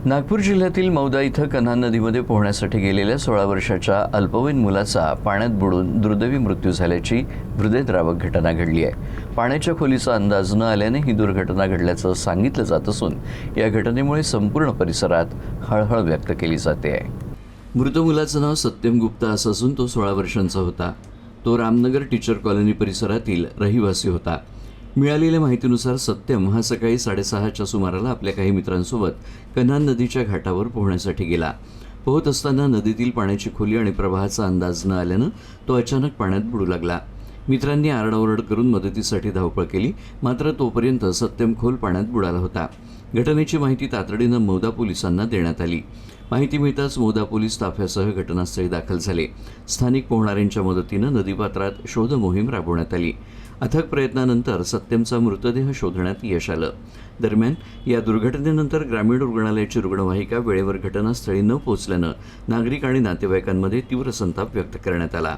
नागपूर जिल्ह्यातील मौदा इथं कन्हान नदीमध्ये पोहण्यासाठी गेलेल्या 16 वर्षाच्या अल्पवयीन मुलाचा पाण्यात बुडून दुर्दैवी मृत्यू झाल्याची हृदयद्रावक घटना घडली आहे। पाण्याच्या खोलीचा अंदाज न आल्याने ही दुर्घटना घडल्याचं सांगितलं जात असून या घटनेमुळे संपूर्ण परिसरात हळहळ व्यक्त केली जाते आहे। मृत मुलाचं नाव सत्यम गुप्ता असं असून तो 16 वर्षांचा होता। तो रामनगर टीचर कॉलनी परिसरातील रहिवासी होता। मिळालेल्या माहितीनुसार सत्यम हा सकाळी 6:30च्या सुमाराला आपल्या काही मित्रांसोबत कन्हान नदीच्या घाटावर पोहण्यासाठी गेला। पोहत असताना नदीतील पाण्याची खोली आणि प्रवाहाचा अंदाज न आल्यानं तो अचानक पाण्यात बुडू लागला। मित्रांनी आरडाओरड करून मदतीसाठी धावपळ केली, मात्र तोपर्यंत सत्यम खोल पाण्यात बुडाला होता। घटनेची माहिती तातडीनं मौदा पोलिसांना देण्यात आली। माहिती मिळताच मौदा पोलीस ताफ्यासह घटनास्थळी दाखल झाले। स्थानिक पोहणाऱ्यांच्या मदतीनं नदीपात्रात शोध मोहीम राबवण्यात आली। अथक प्रयत्नानंतर सत्यमचा मृतदेह शोधण्यात यश आलं। दरम्यान या दुर्घटनेनंतर ग्रामीण रुग्णालयाची रुग्णवाहिका वेळेवर घटनास्थळी न पोहोचल्यानं नागरिक आणि नातेवाईकांमध्ये तीव्र संताप व्यक्त करण्यात आला।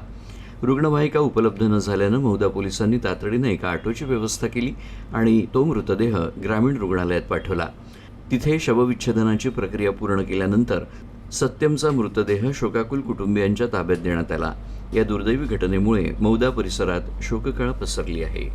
रुग्णवाहिका उपलब्ध न झाल्यानं मौदा पोलिसांनी तातडीनं एका ऑटोची व्यवस्था केली आणि तो मृतदेह ग्रामीण रुग्णालयात पाठवला। तिथे शवविच्छेदनाची प्रक्रिया पूर्ण केल्यानंतर सत्यमचा मृतदेह शोकाकुल कुटुंबियांच्या ताब्यात देण्यात आला। या दुर्दैवी घटनेमुळे मौदा परिसरात शोककळा पसरली आहे।